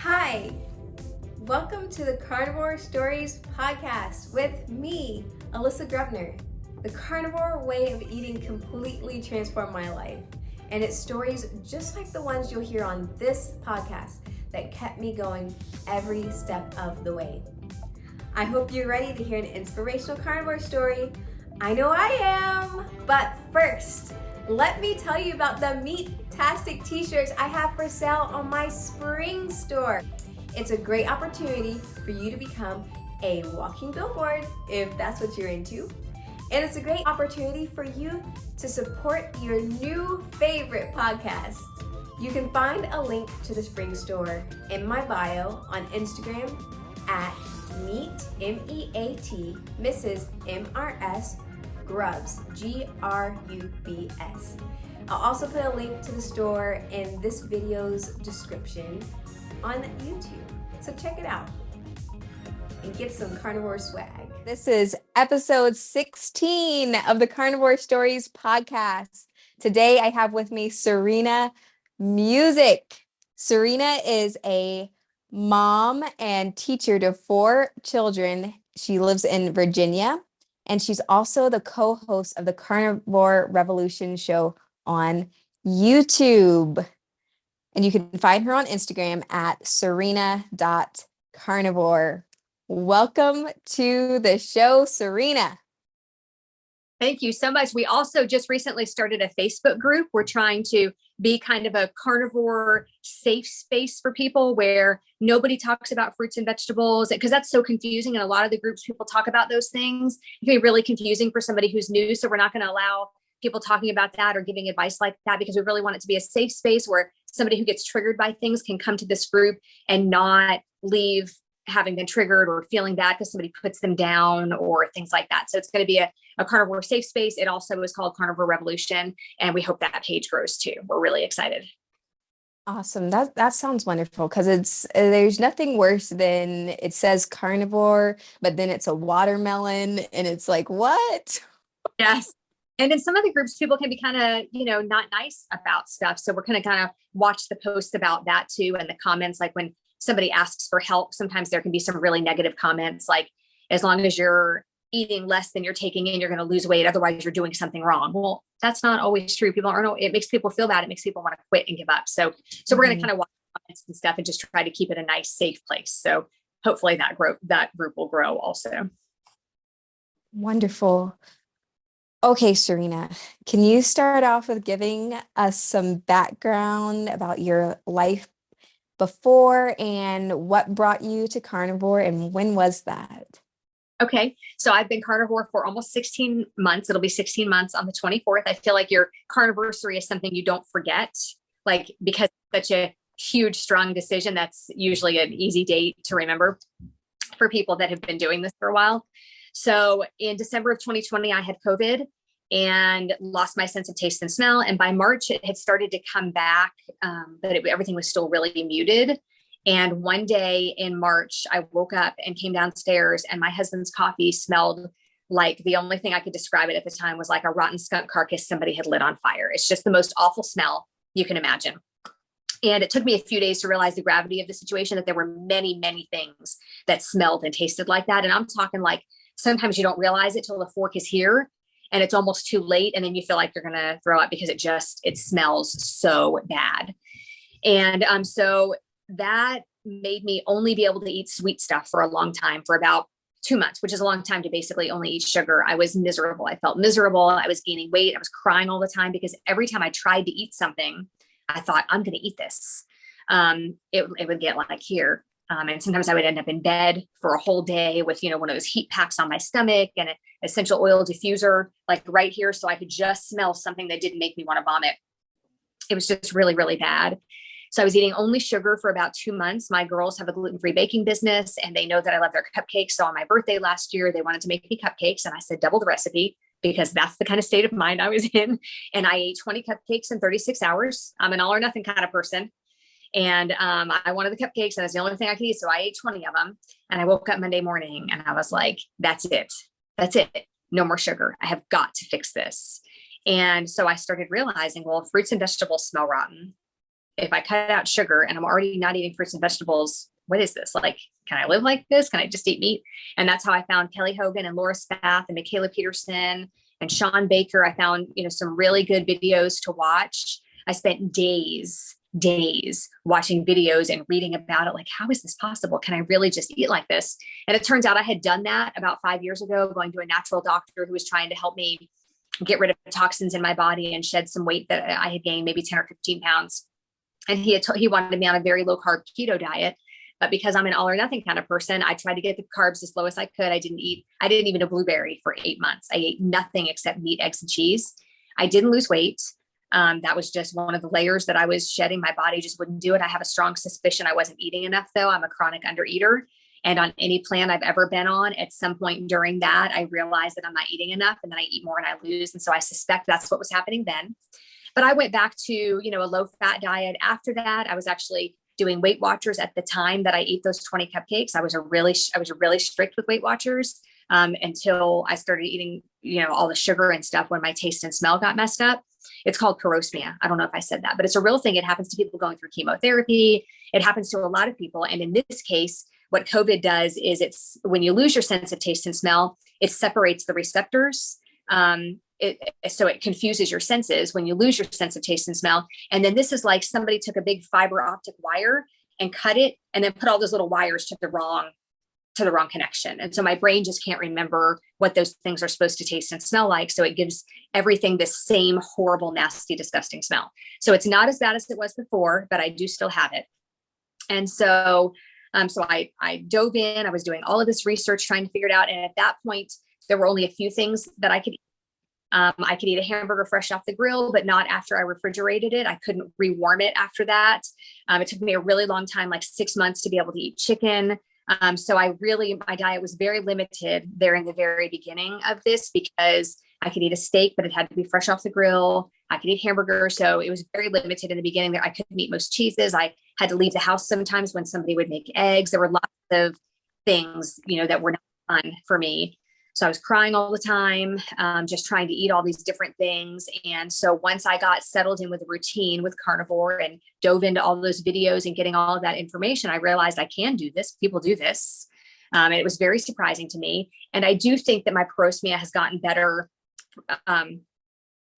Hi, welcome to the Carnivore Stories podcast with me, Alyssa Grubner. The carnivore way of eating completely transformed my life, and it's stories just like the ones you'll hear on this podcast that kept me going every step of the way. I hope you're ready to hear an inspirational carnivore story. I know I am, but first, let me tell you about the Meat-tastic t-shirts I have for sale on my spring store. It's a great opportunity for you to become a walking billboard if that's what you're into. And it's a great opportunity for you to support your new favorite podcast. You can find a link to the spring store in my bio on Instagram at Meat, M-E-A-T, Mrs. M-R-S, Grubs, G-R-U-B-S. I'll also put a link to the store in this video's description on YouTube. So check it out and get some carnivore swag. This is episode 16 of the Carnivore Stories podcast. Today I have with me Serena Musick. Serena is a mom and teacher to 4 children. She lives in Virginia. And she's also the co-host of the Carnivore Revolution show on YouTube. And you can find her on Instagram at serena.carnivore. Welcome to the show, Serena. Thank you so much. We also just recently started a Facebook group. We're trying to be kind of a carnivore safe space for people where nobody talks about fruits and vegetables, because that's so confusing. In a lot of the groups, people talk about those things. It can be really confusing for somebody who's new. So we're not going to allow people talking about that or giving advice like that, because we really want it to be a safe space where somebody who gets triggered by things can come to this group and not leave having been triggered or feeling bad because somebody puts them down or things like that. So it's going to be a carnivore safe space. It also is called Carnivore Revolution, and we hope that page grows too. We're really excited. Awesome. That sounds wonderful, because there's nothing worse than it says carnivore, but then it's a watermelon and it's like, what? Yes. And in some of the groups, people can be kind of, not nice about stuff. So we're going to kind of watch the posts about that too. And the comments, like when somebody asks for help, sometimes there can be some really negative comments, like, as long as you're eating less than you're taking in, you're going to lose weight. Otherwise you're doing something wrong. Well, that's not always true. People aren't, it makes people feel bad. It makes people want to quit and give up. So we're going to kind of watch comments and stuff and just try to keep it a nice, safe place. So hopefully that group will grow also. Wonderful. Okay, Serena, can you start off with giving us some background about your life before and what brought you to carnivore, and when was that? Okay. So I've been carnivore for almost 16 months. It'll be 16 months on the 24th. I feel like your carniversary is something you don't forget, like, because it's such a huge, strong decision. That's usually an easy date to remember for people that have been doing this for a while. So in December of 2020, I had COVID and lost my sense of taste and smell. And by March, it had started to come back, but everything was still really muted. And one day in March, I woke up and came downstairs, and my husband's coffee smelled like, the only thing I could describe it at the time was like a rotten skunk carcass somebody had lit on fire. It's just the most awful smell you can imagine. And it took me a few days to realize the gravity of the situation, that there were many, many things that smelled and tasted like that. And I'm talking like, sometimes you don't realize it till the fork is here and it's almost too late. And then you feel like you're going to throw up because it smells so bad. And so that made me only be able to eat sweet stuff for a long time, for about 2 months, which is a long time to basically only eat sugar. I was miserable. I felt miserable. I was gaining weight. I was crying all the time because every time I tried to eat something, I thought, I'm going to eat this. It would get like here. And sometimes I would end up in bed for a whole day with, one of those heat packs on my stomach and an essential oil diffuser, like right here. So I could just smell something that didn't make me want to vomit. It was just really, really bad. So I was eating only sugar for about 2 months. My girls have a gluten-free baking business, and they know that I love their cupcakes. So on my birthday last year, they wanted to make me cupcakes, and I said, double the recipe, because that's the kind of state of mind I was in. And I ate 20 cupcakes in 36 hours. I'm an all or nothing kind of person. And I wanted the cupcakes, and that's the only thing I could eat. So I ate 20 of them. And I woke up Monday morning and I was like, that's it. That's it. No more sugar. I have got to fix this. And so I started realizing, well, fruits and vegetables smell rotten. if I cut out sugar and I'm already not eating fruits and vegetables, what is this? Like, can I live like this? Can I just eat meat? And that's how I found Kelly Hogan and Laura Spath and Michaela Peterson and Sean Baker. I found, some really good videos to watch. I spent days watching videos and reading about it. Like, how is this possible? Can I really just eat like this? And it turns out I had done that about 5 years ago, going to a natural doctor who was trying to help me get rid of toxins in my body and shed some weight that I had gained, maybe 10 or 15 pounds. And he wanted me on a very low carb keto diet. But because I'm an all or nothing kind of person, I tried to get the carbs as low as I could. I didn't eat a blueberry for 8 months. I ate nothing except meat, eggs, and cheese. I didn't lose weight. That was just one of the layers that I was shedding. My body just wouldn't do it. I have a strong suspicion I wasn't eating enough, though. I'm a chronic undereater. And on any plan I've ever been on, at some point during that, I realized that I'm not eating enough, and then I eat more and I lose. And so I suspect that's what was happening then. But I went back to, a low fat diet after that. I was actually doing Weight Watchers at the time that I ate those 20 cupcakes. I was really strict with Weight Watchers until I started eating, all the sugar and stuff when my taste and smell got messed up. It's called parosmia. I don't know if I said that, but it's a real thing. It happens to people going through chemotherapy. It happens to a lot of people. And in this case, what COVID does is it's when you lose your sense of taste and smell, it separates the receptors. So it confuses your senses when you lose your sense of taste and smell. And then this is like somebody took a big fiber optic wire and cut it and then put all those little wires to the wrong connection. And so my brain just can't remember what those things are supposed to taste and smell like. So it gives everything the same horrible, nasty, disgusting smell. So it's not as bad as it was before, but I do still have it. And so I dove in. I was doing all of this research, trying to figure it out. And at that point, there were only a few things that I could eat. I could eat a hamburger fresh off the grill, but not after I refrigerated it. I couldn't rewarm it after that. It took me a really long time, like 6 months, to be able to eat chicken. So my diet was very limited there in the very beginning of this, because I could eat a steak, but it had to be fresh off the grill. I could eat hamburger. So it was very limited in the beginning there. I couldn't eat most cheeses. I had to leave the house sometimes when somebody would make eggs. There were lots of things, that were not fun for me. So I was crying all the time, just trying to eat all these different things. And so once I got settled in with a routine with Carnivore and dove into all those videos and getting all of that information, I realized I can do this. People do this. And it was very surprising to me. And I do think that my parosmia has gotten better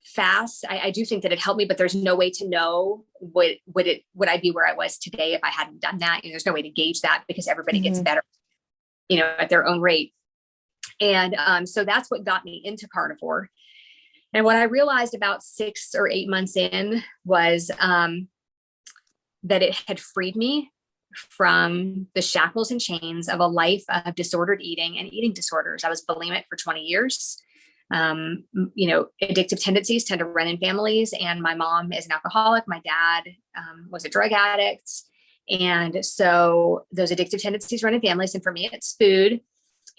fast. I do think that it helped me, but there's no way to know would I be where I was today if I hadn't done that. There's no way to gauge that, because everybody gets better, at their own rate. And so that's what got me into Carnivore. And what I realized about 6 or 8 months in was that it had freed me from the shackles and chains of a life of disordered eating and eating disorders. I was bulimic for 20 years. Addictive tendencies tend to run in families. And my mom is an alcoholic. My dad was a drug addict. And so those addictive tendencies run in families. And for me, it's food.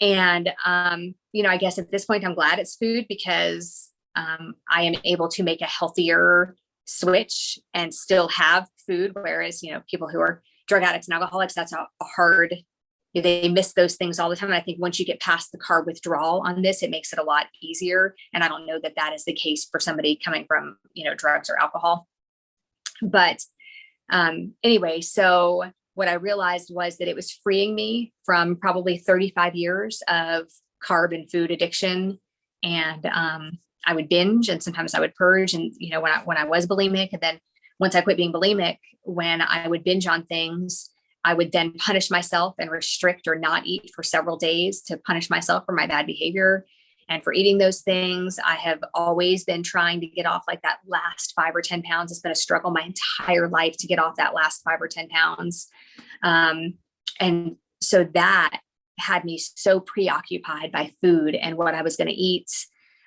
And, I guess at this point, I'm glad it's food, because I am able to make a healthier switch and still have food. Whereas, people who are drug addicts and alcoholics, that's a hard, they miss those things all the time. And I think once you get past the carb withdrawal on this, it makes it a lot easier. And I don't know that that is the case for somebody coming from, drugs or alcohol. But anyway, so what I realized was that it was freeing me from probably 35 years of carb and food addiction. And I would binge, and sometimes I would purge. And, when I was bulimic, and then once I quit being bulimic, when I would binge on things, I would then punish myself and restrict or not eat for several days to punish myself for my bad behavior. And for eating those things, I have always been trying to get off like that last 5 or 10 pounds. It's been a struggle my entire life to get off that last 5 or 10 pounds. And so that had me so preoccupied by food and what I was going to eat.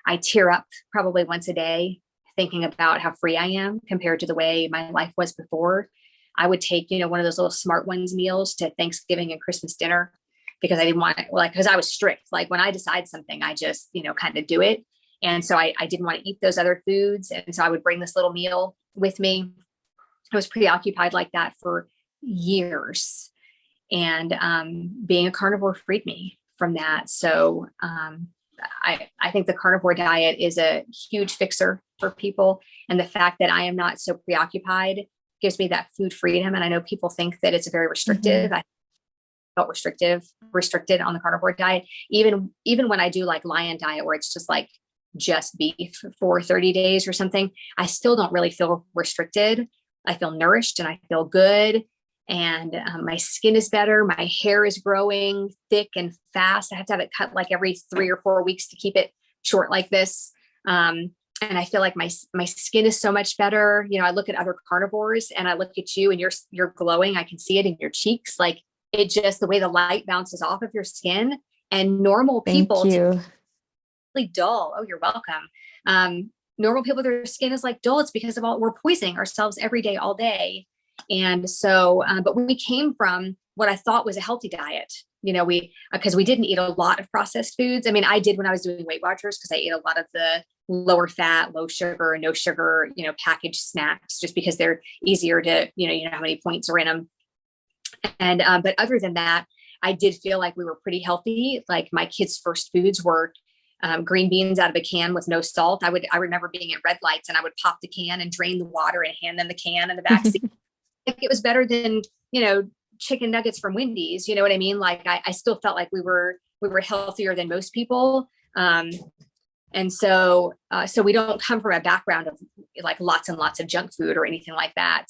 I tear up probably once a day thinking about how free I am compared to the way my life was before. I would take, one of those little Smart Ones meals to Thanksgiving and Christmas dinner, because I didn't want it, because I was strict. Like when I decide something, I just, kind of do it. And so I didn't want to eat those other foods. And so I would bring this little meal with me. I was preoccupied like that for years. And being a carnivore freed me from that. So I think the carnivore diet is a huge fixer for people. And the fact that I am not so preoccupied gives me that food freedom. And I know people think that it's very restrictive. I felt restricted on the carnivore diet. Even when I do like lion diet, where it's just like just beef for 30 days or something, I still don't really feel restricted. I feel nourished and I feel good. And my skin is better. My hair is growing thick and fast. I have to have it cut like every 3 or 4 weeks to keep it short like this. And I feel like my skin is so much better. You know, I look at other carnivores and I look at you and you're glowing. I can see it in your cheeks. Like it just, the way the light bounces off of your skin, and normal people really dull. Oh, you're welcome. Normal people, their skin is like dull. It's because of we're poisoning ourselves every day, all day. And so, but we came from what I thought was a healthy diet. You know, because we didn't eat a lot of processed foods. I mean, I did when I was doing Weight Watchers, because I ate a lot of the lower fat, low sugar, no sugar, you know, packaged snacks, just because they're easier to, you know how many points are in them. And, but other than that, I did feel like we were pretty healthy. Like my kids' first foods were green beans out of a can with no salt. I remember being at red lights and I would pop the can and drain the water and hand them the can in the backseat. Like it was better than, you know, chicken nuggets from Wendy's. You know what I mean? Like I still felt like we were healthier than most people. And so we don't come from a background of like lots and lots of junk food or anything like that.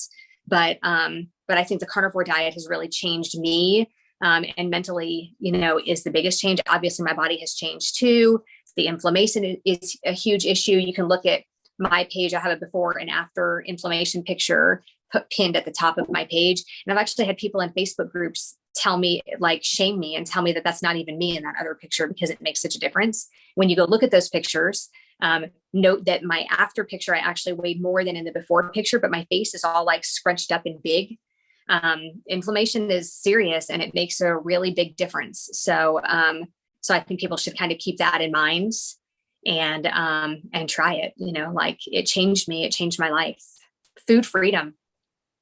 But I think the carnivore diet has really changed me. And mentally, you know, is the biggest change. Obviously my body has changed too. The inflammation is a huge issue. You can look at my page. I have a before and after inflammation picture pinned at the top of my page. And I've actually had people in Facebook groups tell me, like, shame me and tell me that that's not even me in that other picture, because it makes such a difference. When you go look at those pictures, note that my after picture, I actually weighed more than in the before picture, but my face is all like scrunched up and big. Inflammation is serious and it makes a really big difference. So I think people should kind of keep that in mind and try it. You know, like it changed me. It changed my life. Food freedom.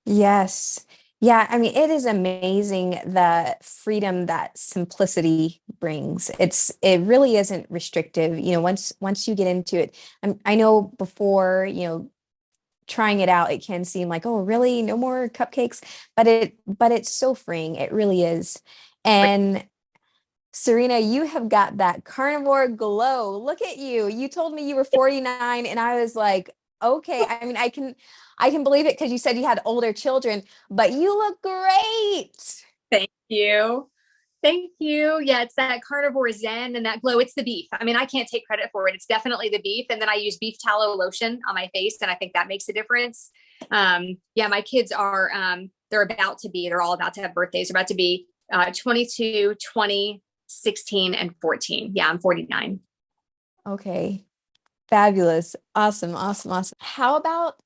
Yes. Yeah. I mean, it is amazing the freedom that simplicity brings. It really isn't restrictive. You know, once you get into it, I know before, you know, trying it out, it can seem like, oh, really? No more cupcakes, but it's so freeing. It really is. And Serena, you have got that carnivore glow. Look at you. You told me you were 49 and I was like, okay. I mean, I can believe it because you said you had older children, but you look great. Thank you. Thank you. Yeah, it's that carnivore zen and that glow. It's the beef. I mean, I can't take credit for it. It's definitely the beef. And then I use beef tallow lotion on my face. And I think that makes a difference. Yeah, my kids are, they're all about to have birthdays. They're about to be 22, 20, 16, and 14. Yeah, I'm 49. Okay. Fabulous. Awesome. How about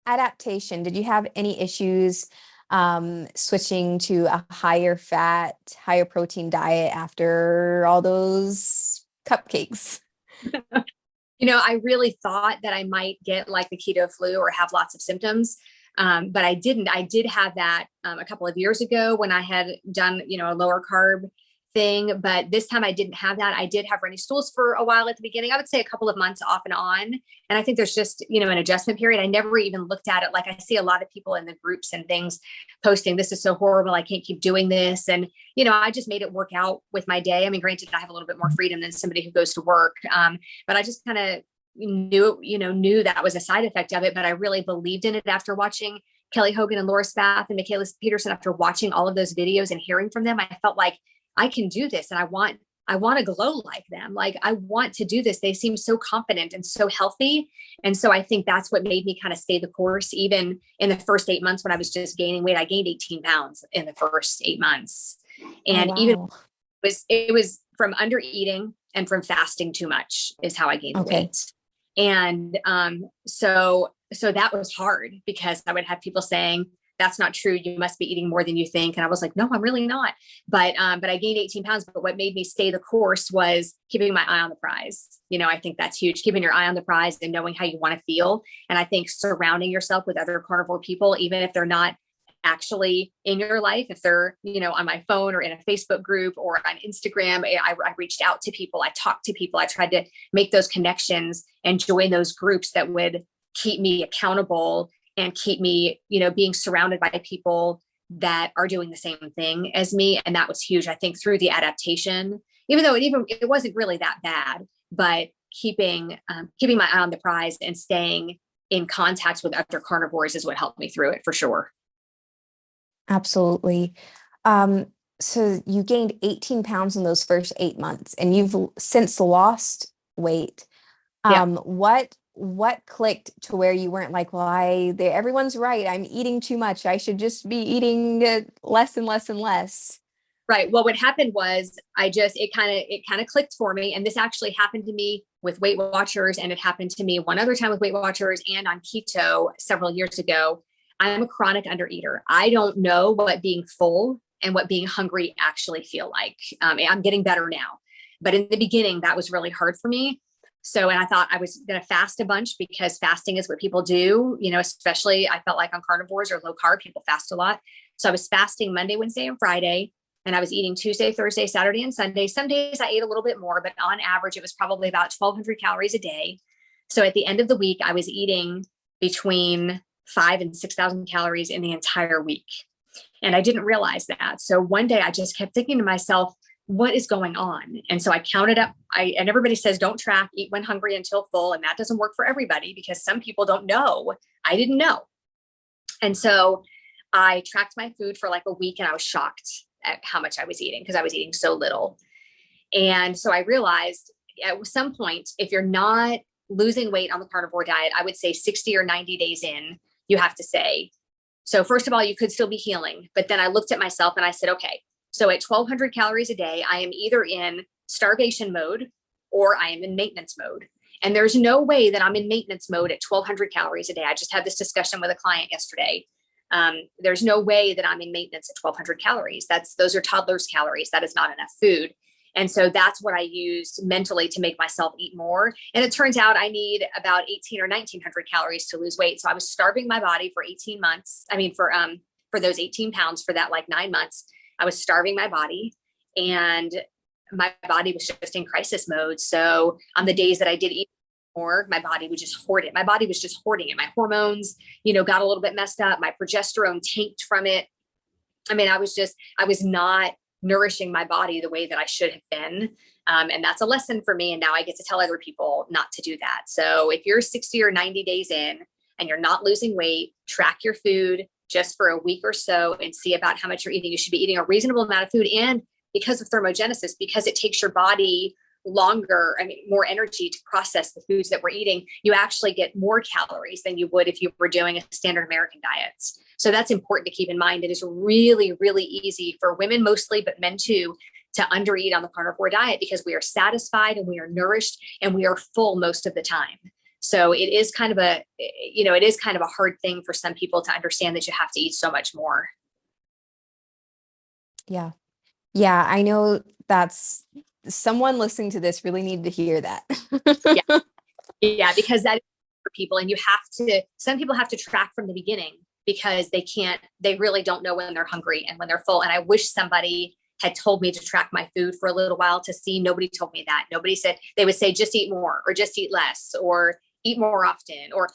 adaptation? Did you have any issues switching to a higher fat, higher protein diet after all those cupcakes? You know, I really thought that I might get like the keto flu or have lots of symptoms. But I didn't. I did have that a couple of years ago when I had done, you know, a lower carb thing. But this time I didn't have that. I did have runny stools for a while at the beginning. I would say a couple of months off and on. And I think there's just, you know, an adjustment period. I never even looked at it. Like I see a lot of people in the groups and things posting, this is so horrible. I can't keep doing this. And, you know, I just made it work out with my day. I mean, granted, I have a little bit more freedom than somebody who goes to work. But I just kind of knew that was a side effect of it. But I really believed in it after watching Kelly Hogan and Laura Spath and Michaela Peterson. After watching all of those videos and hearing from them, I felt like I can do this. And I want to glow like them. Like I want to do this. They seem so confident and so healthy. And so I think that's what made me kind of stay the course. Even in the first 8 months when I was just gaining weight, I gained 18 pounds in the first 8 months. And even it was from under eating and from fasting too much is how I gained weight. And so that was hard because I would have people saying, that's not true. You must be eating more than you think. And I was like, no, I'm really not. But I gained 18 pounds. But what made me stay the course was keeping my eye on the prize. You know, I think that's huge. Keeping your eye on the prize and knowing how you want to feel. And I think surrounding yourself with other carnivore people, even if they're not actually in your life, if they're, you know, on my phone or in a Facebook group or on Instagram, I reached out to people. I talked to people. I tried to make those connections and join those groups that would keep me accountable and keep me, being surrounded by people that are doing the same thing as me. And that was huge, I think, through the adaptation, even though it wasn't really that bad, but keeping my eye on the prize and staying in contact with other carnivores is what helped me through it for sure. Absolutely. So you gained 18 pounds in those first 8 months, and you've since lost weight. Yeah. What clicked to where you weren't like, well, everyone's right, I'm eating too much, I should just be eating less and less and less? Right. Well, what happened was it kind of clicked for me. And this actually happened to me with Weight Watchers. And it happened to me one other time with Weight Watchers and on keto several years ago. I'm a chronic undereater. I don't know what being full and what being hungry actually feel like. I'm getting better now, but in the beginning, that was really hard for me. So, and I thought I was going to fast a bunch because fasting is what people do, especially I felt like on carnivores or low carb, people fast a lot. So I was fasting Monday, Wednesday, and Friday, and I was eating Tuesday, Thursday, Saturday, and Sunday. Some days I ate a little bit more, but on average, it was probably about 1,200 calories a day. So at the end of the week, I was eating between 5,000 and 6,000 calories in the entire week. And I didn't realize that. So one day I just kept thinking to myself, what is going on? And so I counted up, and everybody says, don't track, eat when hungry until full. And that doesn't work for everybody because some people don't know. I didn't know. And so I tracked my food for like a week, and I was shocked at how much I was eating because I was eating so little. And so I realized at some point, if you're not losing weight on the carnivore diet, I would say 60 or 90 days in, you have to say, so first of all, you could still be healing. But then I looked at myself and I said, okay, so at 1,200 calories a day, I am either in starvation mode or I am in maintenance mode. And there's no way that I'm in maintenance mode at 1,200 calories a day. I just had this discussion with a client yesterday. There's no way that I'm in maintenance at 1,200 calories. Those are toddlers' calories. That is not enough food. And so that's what I used mentally to make myself eat more. And it turns out I need about 1,800 or 1,900 calories to lose weight. So I was starving my body for 18 months. I mean, for those 18 pounds for that like 9 months, I was starving my body, and my body was just in crisis mode. So on the days that I did eat more, my body would just hoard it. My body was just hoarding it. My hormones, got a little bit messed up. My progesterone tanked from it. I mean, I was not nourishing my body the way that I should have been. And that's a lesson for me. And now I get to tell other people not to do that. So if you're 60 or 90 days in and you're not losing weight, track your food just for a week or so and see about how much you're eating. You should be eating a reasonable amount of food. And because of thermogenesis, because it takes your body more energy to process the foods that we're eating, you actually get more calories than you would if you were doing a standard American diet. So that's important to keep in mind. It is really, really easy for women mostly, but men too, to undereat on the carnivore diet because we are satisfied and we are nourished and we are full most of the time. So it is kind of a hard thing for some people to understand that you have to eat so much more. Yeah. Yeah. I know that's someone listening to this really needed to hear that. Yeah, because that is for people. And some people have to track from the beginning because they really don't know when they're hungry and when they're full. And I wish somebody had told me to track my food for a little while to see. Nobody told me that. Nobody said, they would say, just eat more or just eat less or eat more often or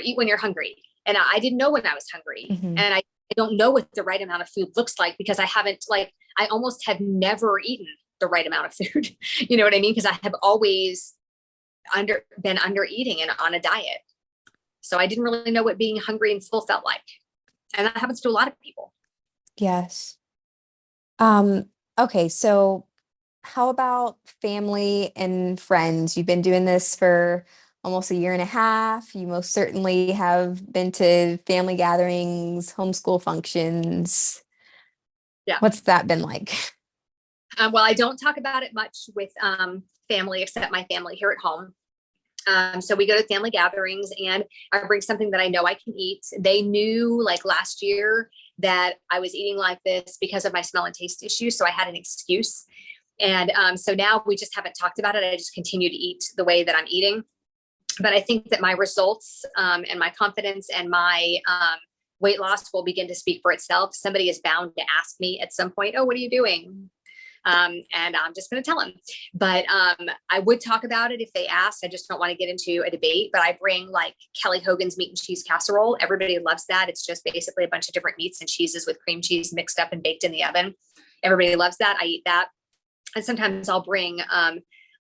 eat when you're hungry. And I didn't know when I was hungry. Mm-hmm. And I don't know what the right amount of food looks like because I almost have never eaten the right amount of food. You know what I mean? Because I have always been under eating and on a diet. So I didn't really know what being hungry and full felt like. And that happens to a lot of people. Yes. Okay. So how about family and friends? You've been doing this for almost 1.5 years. You most certainly have been to family gatherings, homeschool functions. Yeah. What's that been like? Well, I don't talk about it much with family, except my family here at home. So we go to family gatherings and I bring something that I know I can eat. They knew like last year that I was eating like this because of my smell and taste issues. So I had an excuse. And so now we just haven't talked about it. I just continue to eat the way that I'm eating. But I think that my results and my confidence and my weight loss will begin to speak for itself. Somebody is bound to ask me at some point, oh, what are you doing? And I'm just going to tell them, but I would talk about it if they asked. I just don't want to get into a debate, but I bring like Kelly Hogan's meat and cheese casserole. Everybody loves that. It's just basically a bunch of different meats and cheeses with cream cheese mixed up and baked in the oven. Everybody loves that. I eat that. And sometimes I'll bring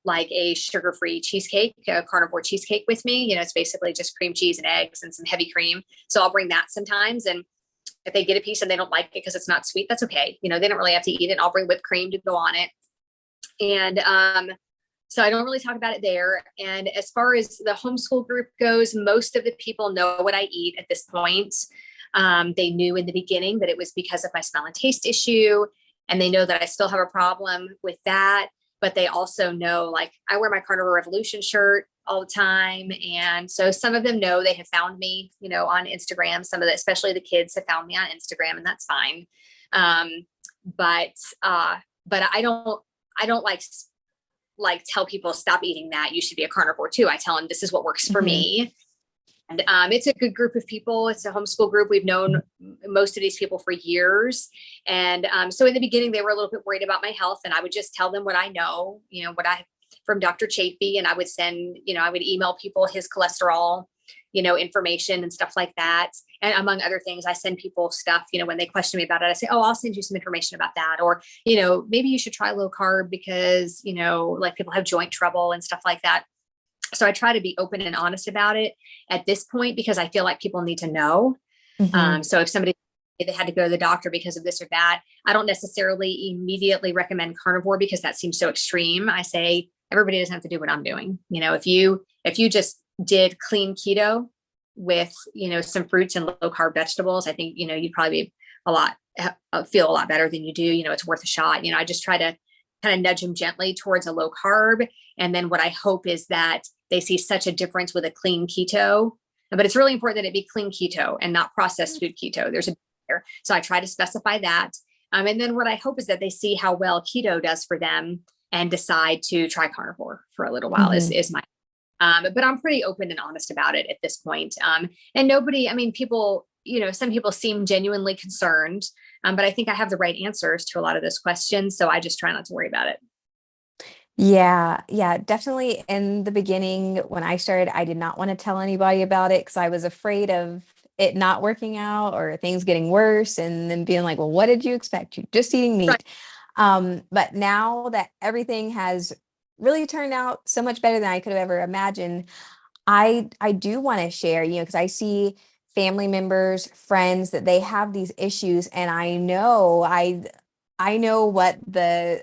like a sugar-free cheesecake, a carnivore cheesecake with me. You know, it's basically just cream cheese and eggs and some heavy cream. So I'll bring that sometimes. And if they get a piece and they don't like it because it's not sweet, that's okay. You know, they don't really have to eat it. I'll bring whipped cream to go on it. And so I don't really talk about it there. And as far as the homeschool group goes, most of the people know what I eat at this point. They knew in the beginning that it was because of my smell and taste issue. And they know that I still have a problem with that. But they also know, like, I wear my Carnivore Revolution shirt all the time. And so some of them know, they have found me, you know, on Instagram. Some of the, especially the kids, have found me on Instagram, and that's fine. But I don't like tell people stop eating that. You should be a carnivore too. I tell them this is what works for me. And it's a good group of people. It's a homeschool group. We've known most of these people for years. And so in the beginning, they were a little bit worried about my health, and I would just tell them what I know, you know, from Dr. Chafee. And I would send, you know, I would email people his cholesterol, you know, information and stuff like that. And among other things, I send people stuff, you know, when they question me about it, I say, oh, I'll send you some information about that. Or, you know, maybe you should try low carb because, you know, like people have joint trouble and stuff like that. So I try to be open and honest about it at this point, because I feel like people need to know. So if they had to go to the doctor because of this or that, I don't necessarily immediately recommend carnivore because that seems so extreme. I say, everybody doesn't have to do what I'm doing. You know, if you just did clean keto with, you know, some fruits and low carb vegetables, I think, you know, you'd probably be feel a lot better than you do. You know, it's worth a shot. You know, I just try to kind of nudge them gently towards a low carb. And then what I hope is that they see such a difference with a clean keto, but it's really important that it be clean keto and not processed food keto. There's a there. So I try to specify that. And then what I hope is that they see how well keto does for them and decide to try carnivore for a little while is my, but I'm pretty open and honest about it at this point. And nobody, I mean, people, you know, some people seem genuinely concerned, but I think I have the right answers to a lot of those questions. So I just try not to worry about it. Yeah, definitely. In the beginning, when I started, I did not want to tell anybody about it because I was afraid of it not working out or things getting worse and then being like, well, what did you expect? You're just eating meat. Right. But now that everything has really turned out so much better than I could have ever imagined, I do want to share, you know, because I see family members, friends that they have these issues, and I know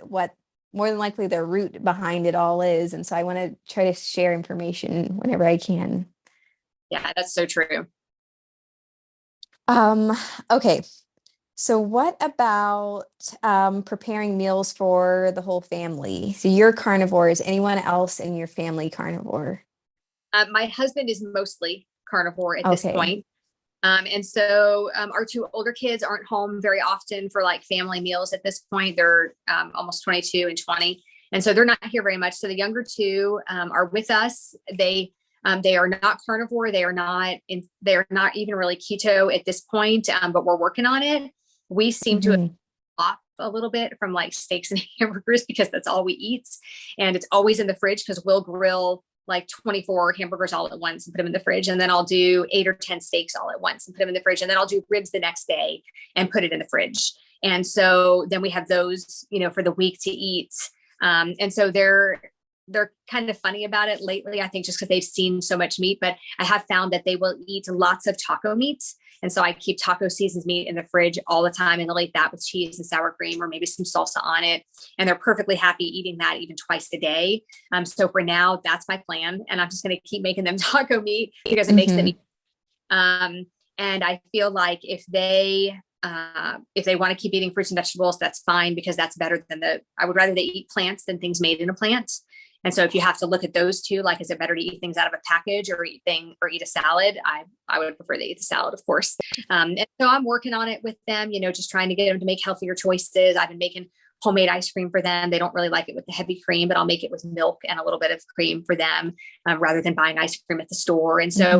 what more than likely the root behind it all is. And so I want to try to share information whenever I can. Yeah, that's so true. Okay. So what about preparing meals for the whole family? So you're carnivore. Is anyone else in your family carnivore? My husband is mostly carnivore at this point. And so our two older kids aren't home very often for like family meals at this point. They're almost 22 and 20. And so they're not here very much. So the younger two are with us. They are not carnivore. They are not even really keto at this point, but we're working on it. We seem to have off a little bit from like steaks and hamburgers because that's all we eat. And it's always in the fridge because we'll grill like 24 hamburgers all at once and put them in the fridge. And then I'll do 8 or 10 steaks all at once and put them in the fridge. And then I'll do ribs the next day and put it in the fridge. And so then we have those, you know, for the week to eat. And so they're kind of funny about it lately, I think, just because they've seen so much meat, but I have found that they will eat lots of taco meat. And so I keep taco seasoned meat in the fridge all the time, and they'll eat that with cheese and sour cream or maybe some salsa on it. And they're perfectly happy eating that even twice a day. So for now, that's my plan. And I'm just going to keep making them taco meat because it makes them eat. And I feel like if they want to keep eating fruits and vegetables, that's fine, because that's better than I would rather they eat plants than things made in a plant. And so if you have to look at those two, like, is it better to eat things out of a package or eat a salad? I would prefer they eat the salad, of course. And so I'm working on it with them, you know, just trying to get them to make healthier choices. I've been making homemade ice cream for them. They don't really like it with the heavy cream, but I'll make it with milk and a little bit of cream for them rather than buying ice cream at the store. And so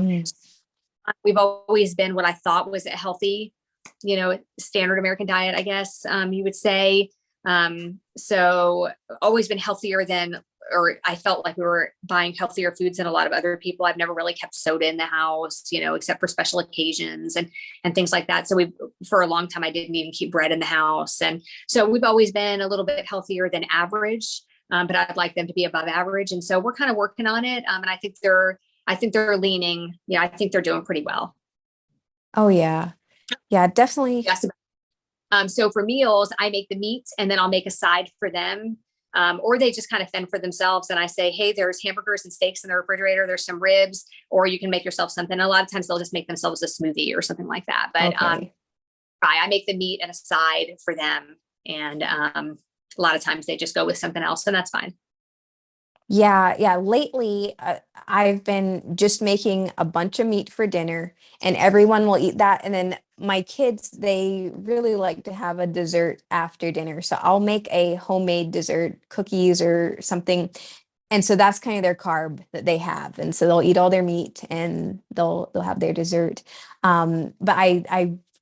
we've always been what I thought was a healthy, you know, standard American diet, I guess you would say. So always been healthier than, or I felt like we were buying healthier foods than a lot of other people. I've never really kept soda in the house, except for special occasions and things like that. So for a long time, I didn't even keep bread in the house. And so we've always been a little bit healthier than average. But I'd like them to be above average. And so we're kind of working on it. And I think they're leaning. Yeah, I think they're doing pretty well. Oh yeah. Yeah, definitely. Yes. So for meals, I make the meat and then I'll make a side for them. Or they just kind of fend for themselves. And I say, hey, there's hamburgers and steaks in the refrigerator. There's some ribs, or you can make yourself something. A lot of times they'll just make themselves a smoothie or something like that. But Okay. I make the meat and a side for them. And a lot of times they just go with something else, and that's fine. Yeah, yeah. Lately, I've been just making a bunch of meat for dinner, and everyone will eat that. And then my kids, they really like to have a dessert after dinner. So I'll make a homemade dessert, cookies or something. And so that's kind of their carb that they have. And so they'll eat all their meat and they'll have their dessert. But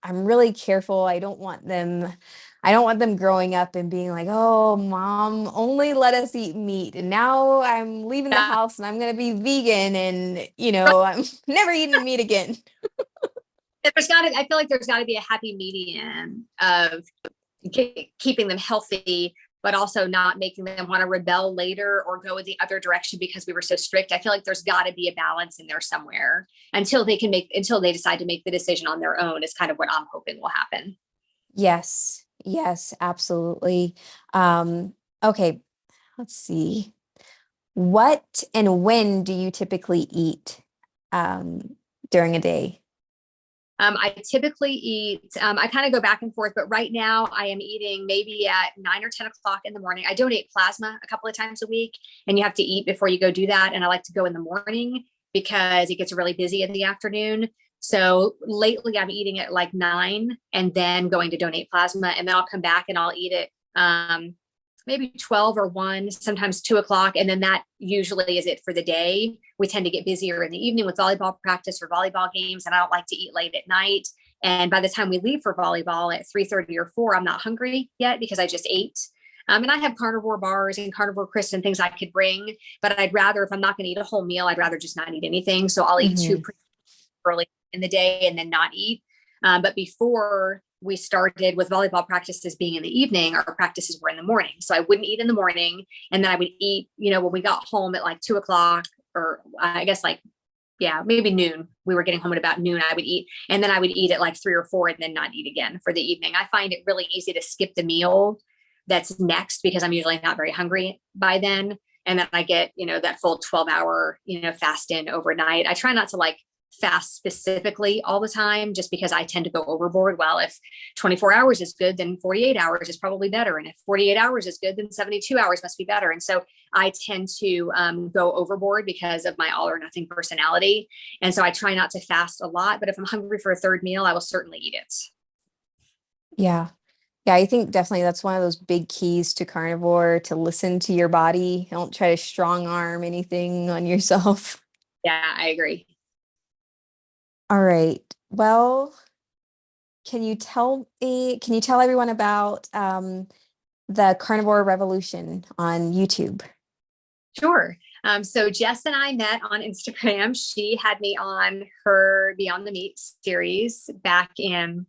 I'm really careful. I don't want them growing up and being like, oh, mom, only let us eat meat. And now I'm leaving the Yeah. house and I'm going to be vegan and, I'm never eating meat again. I feel like there's got to be a happy medium of keeping them healthy, but also not making them want to rebel later or go in the other direction because we were so strict. I feel like there's got to be a balance in there somewhere until they decide to make the decision on their own is kind of what I'm hoping will happen. Yes. Yes, absolutely. Okay, let's see. What and when do you typically eat during a day? I typically eat, I kind of go back and forth, but right now I am eating maybe at 9 or 10 o'clock in the morning. I donate plasma a couple of times a week, and you have to eat before you go do that. And I like to go in the morning because it gets really busy in the afternoon. So lately I'm eating at like 9 and then going to donate plasma, and then I'll come back and I'll eat it maybe 12 or 1, sometimes 2 o'clock. And then that usually is it for the day. We tend to get busier in the evening with volleyball practice or volleyball games. And I don't like to eat late at night. And by the time we leave for volleyball at 3:30 or 4, I'm not hungry yet because I just ate. And I have carnivore bars and carnivore crisps and things I could bring, but I'd rather, if I'm not going to eat a whole meal, I'd rather just not eat anything. So I'll eat 2 pretty early in the day and then not eat. But before we started with volleyball practices being in the evening, our practices were in the morning. So I wouldn't eat in the morning. And then I would eat, when we got home at like 2 o'clock, or I guess maybe noon. We were getting home at about noon. I would eat, and then I would eat at like 3 or 4 and then not eat again for the evening. I find it really easy to skip the meal that's next because I'm usually not very hungry by then. And then I get, that full 12-hour, fast in overnight. I try not to fast specifically all the time just because I tend to go overboard. Well, if 24 hours is good, then 48 hours is probably better. And if 48 hours is good, then 72 hours must be better. And so I tend to go overboard because of my all or nothing personality. And so I try not to fast a lot, but if I'm hungry for a third meal, I will certainly eat it. Yeah. Yeah, I think definitely that's one of those big keys to carnivore, to listen to your body. Don't try to strong arm anything on yourself. Yeah, I agree. All right. Well, can you tell everyone about the Carnivore Revolution on YouTube? Sure. So Jess and I met on Instagram. She had me on her Beyond the Meat series back in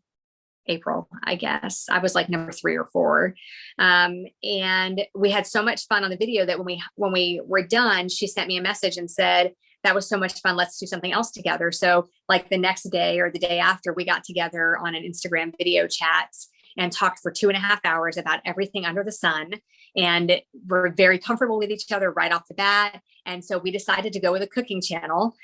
April, I guess. I was like number 3 or 4. And we had so much fun on the video that when we were done, she sent me a message and said, that was so much fun. Let's do something else together. So like the next day or the day after, we got together on an Instagram video chat and talked for 2.5 hours about everything under the sun. And we're very comfortable with each other right off the bat. And so we decided to go with a cooking channel,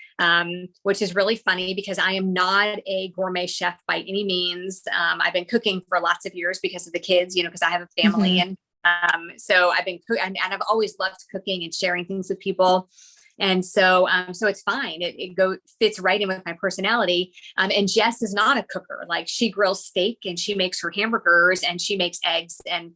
which is really funny because I am not a gourmet chef by any means. I've been cooking for lots of years because of the kids, because I have a family. Mm-hmm. And so I've been and I've always loved cooking and sharing things with people. And so it's fine. It fits right in with my personality. And Jess is not a cooker. Like, she grills steak and she makes her hamburgers and she makes eggs and,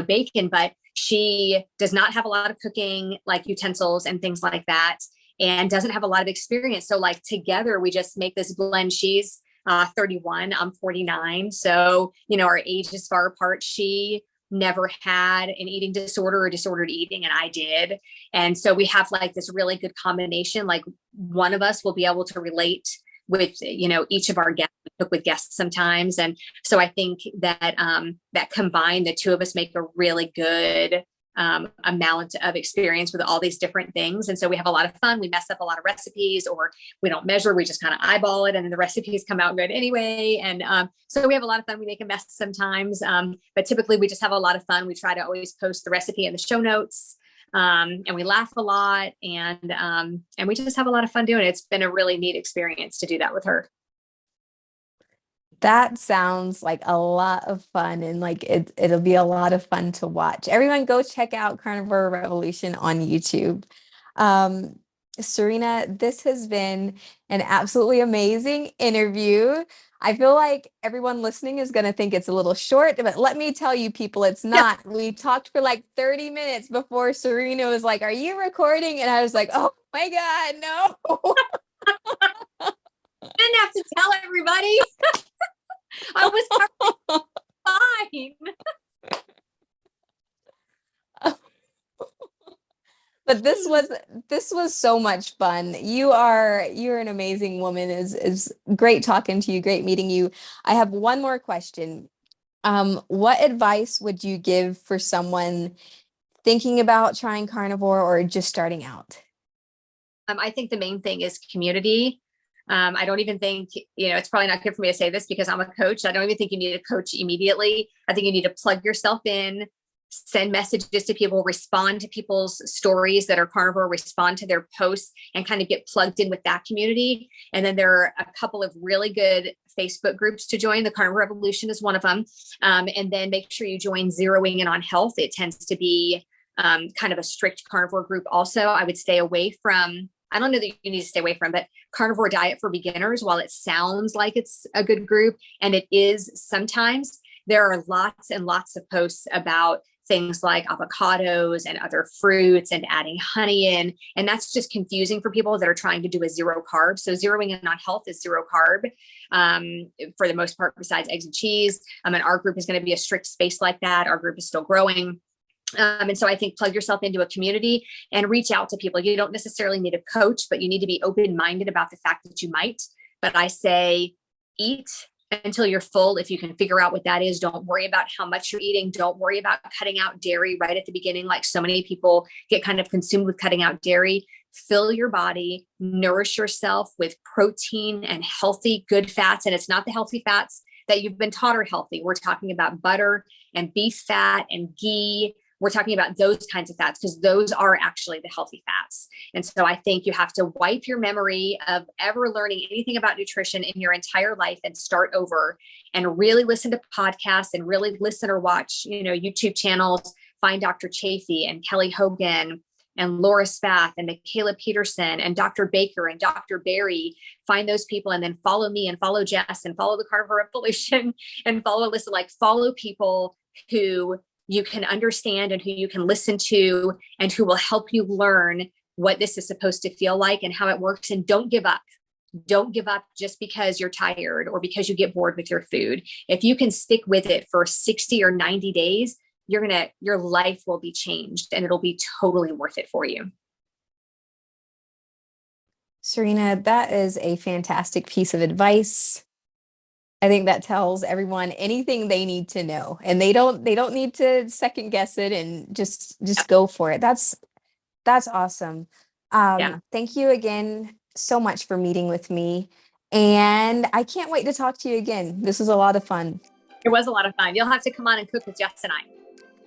bacon, but she does not have a lot of cooking, like utensils and things like that, and doesn't have a lot of experience. So together we just make this blend. She's 31, I'm 49. So, our age is far apart. She never had an eating disorder or disordered eating, and I did. And so we have like this really good combination. Like one of us will be able to relate with, each of our guests. We cook with guests sometimes. And so I think that, that combined, the two of us make a really good amount of experience with all these different things. And so we have a lot of fun. We mess up a lot of recipes, or we don't measure, we just kind of eyeball it, and then the recipes come out good anyway. And so we have a lot of fun. We make a mess sometimes, but typically we just have a lot of fun. We try to always post the recipe in the show notes, and we laugh a lot, and we just have a lot of fun doing it. It's been a really neat experience to do that with her. That sounds like a lot of fun, and like it'll be a lot of fun to watch. Everyone go check out Carnivore Revolution on YouTube. Serena, this has been an absolutely amazing interview. I feel like everyone listening is going to think it's a little short, but let me tell you people, it's not. We talked for like 30 minutes before Serena was like, "Are you recording?" And I was like, "Oh my God, no." I didn't have to tell everybody. I was fine. But this was so much fun. You're an amazing woman. Is great talking to you, great meeting you. I have one more question. What advice would you give for someone thinking about trying carnivore or just starting out? I think the main thing is community. I don't even think, it's probably not good for me to say this because I'm a coach. I don't even think you need a coach immediately. I think you need to plug yourself in, send messages to people, respond to people's stories that are carnivore, respond to their posts, and kind of get plugged in with that community. And then there are a couple of really good Facebook groups to join. The Carnivore Revolution is one of them. And then make sure you join Zeroing In on Health. It tends to be kind of a strict carnivore group also. I would stay away from, I don't know that you need to stay away from, but Carnivore Diet for Beginners, while it sounds like it's a good group, and it is sometimes, there are lots and lots of posts about things like avocados and other fruits and adding honey in. And that's just confusing for people that are trying to do a zero carb. So Zeroing In on Health is zero carb for the most part, besides eggs and cheese. And our group is going to be a strict space like that. Our group is still growing. And so I think plug yourself into a community and reach out to people. You don't necessarily need a coach, but you need to be open-minded about the fact that you might. But I say eat until you're full. If you can figure out what that is, don't worry about how much you're eating. Don't worry about cutting out dairy right at the beginning. Like so many people get kind of consumed with cutting out dairy. Fill your body, nourish yourself with protein and healthy, good fats. And it's not the healthy fats that you've been taught are healthy. We're talking about butter and beef fat and ghee. We're talking about those kinds of fats because those are actually the healthy fats. And so I think you have to wipe your memory of ever learning anything about nutrition in your entire life and start over and really listen to podcasts and really listen or watch, YouTube channels. Find Dr. Chafee and Kelly Hogan and Laura Spath and Michaela Peterson and Dr. Baker and Dr. Berry. Find those people and then follow me and follow Jess and follow the Carnivore Revolution and follow Alyssa. Like follow people who you can understand and who you can listen to and who will help you learn what this is supposed to feel like and how it works. And don't give up. Don't give up just because you're tired or because you get bored with your food. If you can stick with it for 60 or 90 days, your life will be changed and it'll be totally worth it for you. Serena, that is a fantastic piece of advice. I think that tells everyone anything they need to know, and they don't need to second guess it and just go for it. That's awesome. Thank you again so much for meeting with me, and I can't wait to talk to you again. This was a lot of fun. It was a lot of fun. You'll have to come on and cook with Jess and I.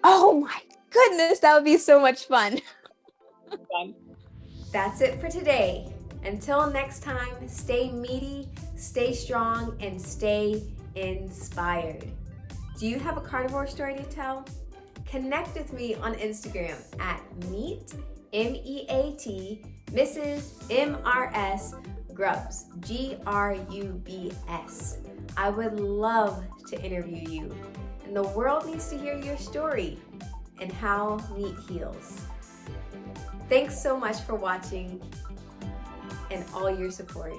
Oh my goodness, that would be so much fun. That's it for today. Until next time, stay meaty, stay strong, and stay inspired. Do you have a carnivore story to tell? Connect with me on Instagram at meet, MEAT, Mrs. MRS Grubs, GRUBS. I would love to interview you, and the world needs to hear your story and how meat heals. Thanks so much for watching and all your support.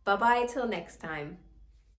Bye-bye till next time.